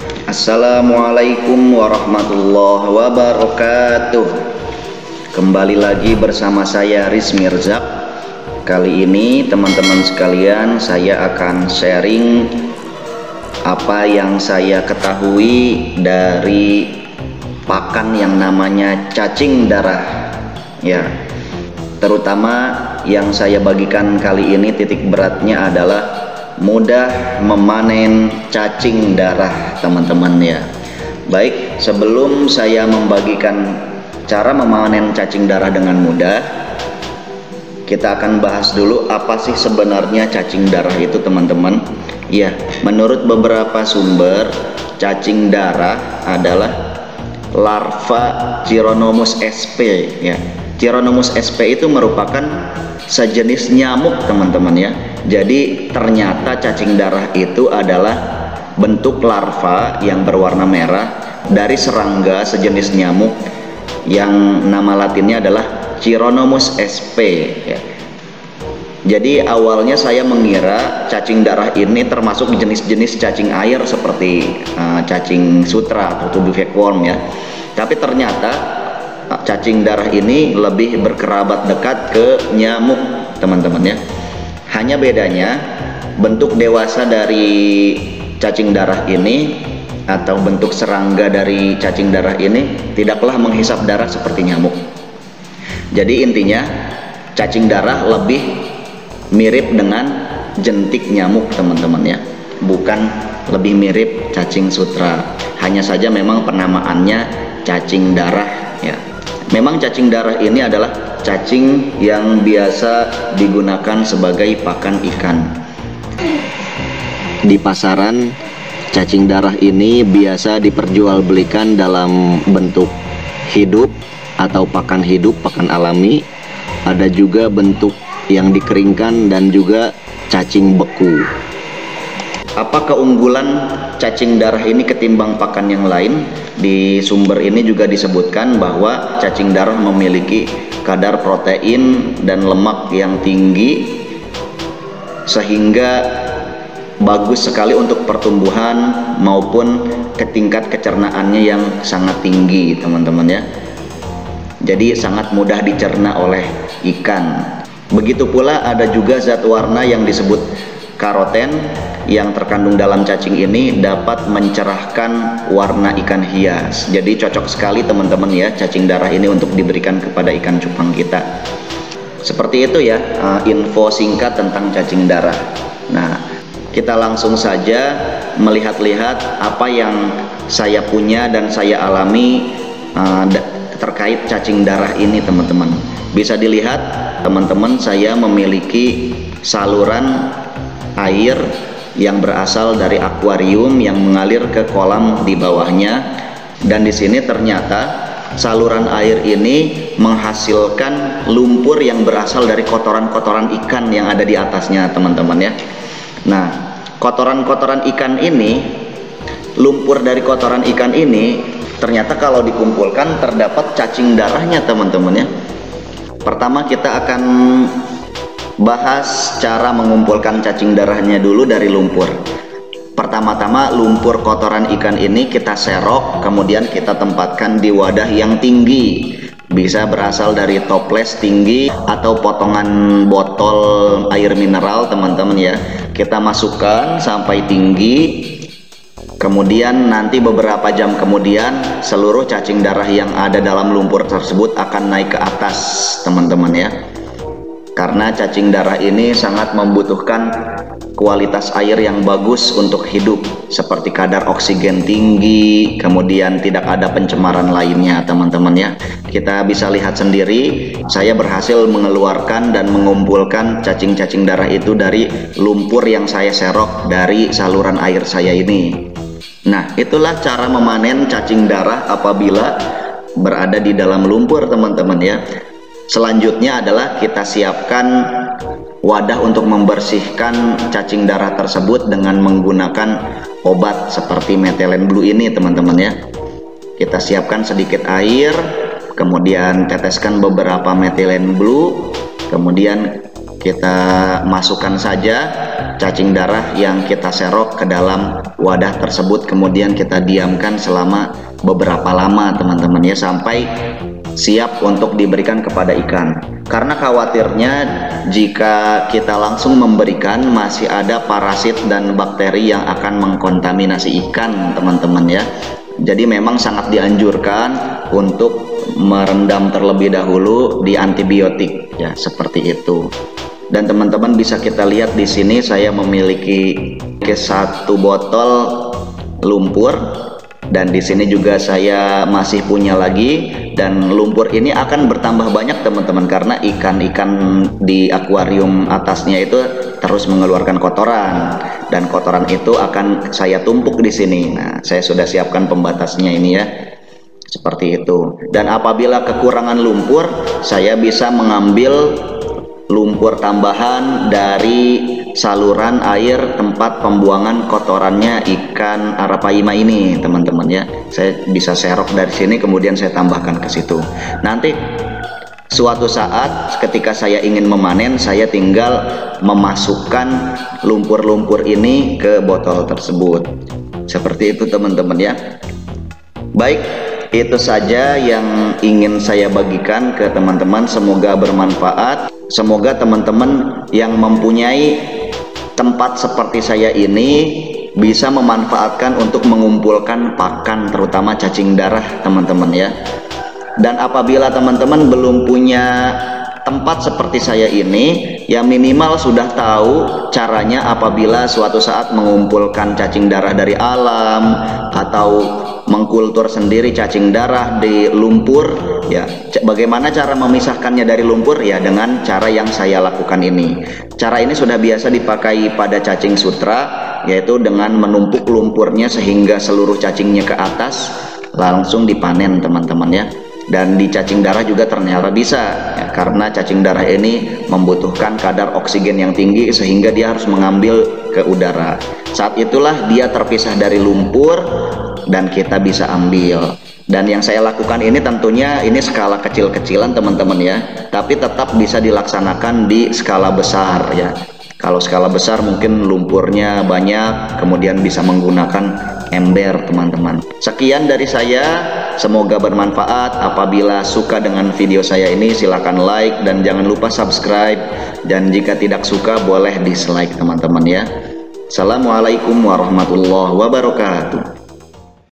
Assalamualaikum warahmatullahi wabarakatuh. Kembali lagi bersama saya Rizmi Rzak. Kali ini teman-teman sekalian, saya akan sharing apa yang saya ketahui dari pakan yang namanya cacing darah. Ya, terutama yang saya bagikan kali ini titik beratnya adalah mudah memanen cacing darah, teman-teman ya. Baik, sebelum saya membagikan cara memanen cacing darah dengan mudah, kita akan bahas dulu apa sih sebenarnya cacing darah itu, teman-teman. Ya, menurut beberapa sumber, cacing darah adalah larva Chironomus sp ya. Chironomus sp itu merupakan sejenis nyamuk, teman-teman ya. Jadi ternyata cacing darah itu adalah bentuk larva yang berwarna merah dari serangga sejenis nyamuk yang nama latinnya adalah Chironomus sp ya. Jadi awalnya saya mengira cacing darah ini termasuk jenis-jenis cacing air seperti cacing sutra atau tubivac worm ya. Tapi ternyata cacing darah ini lebih berkerabat dekat ke nyamuk, teman-teman ya. Hanya bedanya bentuk dewasa dari cacing darah ini atau bentuk serangga dari cacing darah ini tidaklah menghisap darah seperti nyamuk. Jadi intinya cacing darah lebih mirip dengan jentik nyamuk, teman-teman ya, bukan lebih mirip cacing sutra. Hanya saja memang penamaannya cacing darah ya. Memang cacing darah ini adalah cacing yang biasa digunakan sebagai pakan ikan. Di pasaran, cacing darah ini biasa diperjualbelikan dalam bentuk hidup atau pakan hidup, pakan alami. Ada juga bentuk yang dikeringkan dan juga cacing beku. Apa keunggulan cacing darah ini ketimbang pakan yang lain? Di sumber ini juga disebutkan bahwa cacing darah memiliki kadar protein dan lemak yang tinggi sehingga bagus sekali untuk pertumbuhan maupun ke tingkat kecernaannya yang sangat tinggi, teman-teman ya. Jadi sangat mudah dicerna oleh ikan. Begitu pula ada juga zat warna yang disebut karoten yang terkandung dalam cacing ini dapat mencerahkan warna ikan hias. Jadi cocok sekali, teman-teman ya, cacing darah ini untuk diberikan kepada ikan cupang kita. Seperti itu ya, info singkat tentang cacing darah. Nah, kita langsung saja melihat-lihat apa yang saya punya dan saya alami terkait cacing darah ini, teman-teman. Bisa dilihat, teman-teman, saya memiliki saluran air yang berasal dari akuarium yang mengalir ke kolam di bawahnya, dan di sini ternyata saluran air ini menghasilkan lumpur yang berasal dari kotoran-kotoran ikan yang ada di atasnya, teman-teman ya. Nah, kotoran-kotoran ikan ini, lumpur dari kotoran ikan ini ternyata kalau dikumpulkan terdapat cacing darahnya, teman-teman ya. Pertama kita akan bahas cara mengumpulkan cacing darahnya dulu dari lumpur. Pertama-tama lumpur kotoran ikan ini kita serok, kemudian kita tempatkan di wadah yang tinggi. Bisa berasal dari toples tinggi atau potongan botol air mineral, teman-teman ya. Kita masukkan sampai tinggi. Kemudian nanti beberapa jam kemudian seluruh cacing darah yang ada dalam lumpur tersebut akan naik ke atas, teman-teman ya. Karena cacing darah ini sangat membutuhkan kualitas air yang bagus untuk hidup, seperti kadar oksigen tinggi, kemudian tidak ada pencemaran lainnya, teman-teman ya. Kita bisa lihat sendiri, saya berhasil mengeluarkan dan mengumpulkan cacing-cacing darah itu dari lumpur yang saya serok dari saluran air saya ini. Nah, itulah cara memanen cacing darah apabila berada di dalam lumpur, teman-teman ya. Selanjutnya adalah kita siapkan wadah untuk membersihkan cacing darah tersebut dengan menggunakan obat seperti methylene blue ini, teman-teman ya. Kita siapkan sedikit air, kemudian teteskan beberapa methylene blue, kemudian kita masukkan saja cacing darah yang kita serok ke dalam wadah tersebut, kemudian kita diamkan selama beberapa lama teman-teman ya, sampai siap untuk diberikan kepada ikan. Karena khawatirnya jika kita langsung memberikan, masih ada parasit dan bakteri yang akan mengkontaminasi ikan teman-teman ya. Jadi memang sangat dianjurkan untuk merendam terlebih dahulu di antibiotik ya, seperti itu. Dan teman-teman bisa kita lihat di sini saya memiliki satu botol lumpur, dan di sini juga saya masih punya lagi. Dan lumpur ini akan bertambah banyak teman-teman, karena ikan-ikan di akuarium atasnya itu terus mengeluarkan kotoran, dan kotoran itu akan saya tumpuk di sini. Nah, saya sudah siapkan pembatasnya ini ya, seperti itu. Dan apabila kekurangan lumpur, saya bisa mengambil lumpur tambahan dari saluran air tempat pembuangan kotorannya ikan arapaima ini teman-teman ya. Saya bisa serok dari sini, kemudian saya tambahkan ke situ. Nanti suatu saat ketika saya ingin memanen, saya tinggal memasukkan lumpur-lumpur ini ke botol tersebut. Seperti itu teman-teman ya. Baik, itu saja yang ingin saya bagikan ke teman-teman, semoga bermanfaat. Semoga teman-teman yang mempunyai tempat seperti saya ini bisa memanfaatkan untuk mengumpulkan pakan, terutama cacing darah teman-teman ya. Dan apabila teman-teman belum punya tempat seperti saya ini, ya minimal sudah tahu caranya apabila suatu saat mengumpulkan cacing darah dari alam atau mengkultur sendiri cacing darah di lumpur ya. Bagaimana cara memisahkannya dari lumpur? Ya dengan cara yang saya lakukan ini. Cara ini sudah biasa dipakai pada cacing sutra, yaitu dengan menumpuk lumpurnya sehingga seluruh cacingnya ke atas, langsung dipanen teman-teman ya. Dan di cacing darah juga ternyata bisa ya, karena cacing darah ini membutuhkan kadar oksigen yang tinggi sehingga dia harus mengambil ke udara. Saat itulah dia terpisah dari lumpur dan kita bisa ambil. Dan yang saya lakukan ini tentunya ini skala kecil-kecilan teman-teman ya, tapi tetap bisa dilaksanakan di skala besar ya. Kalau skala besar mungkin lumpurnya banyak, kemudian bisa menggunakan ember teman-teman. Sekian dari saya, semoga bermanfaat. Apabila suka dengan video saya ini silahkan like dan jangan lupa subscribe, dan jika tidak suka boleh dislike teman-teman ya. Assalamualaikum warahmatullahi wabarakatuh.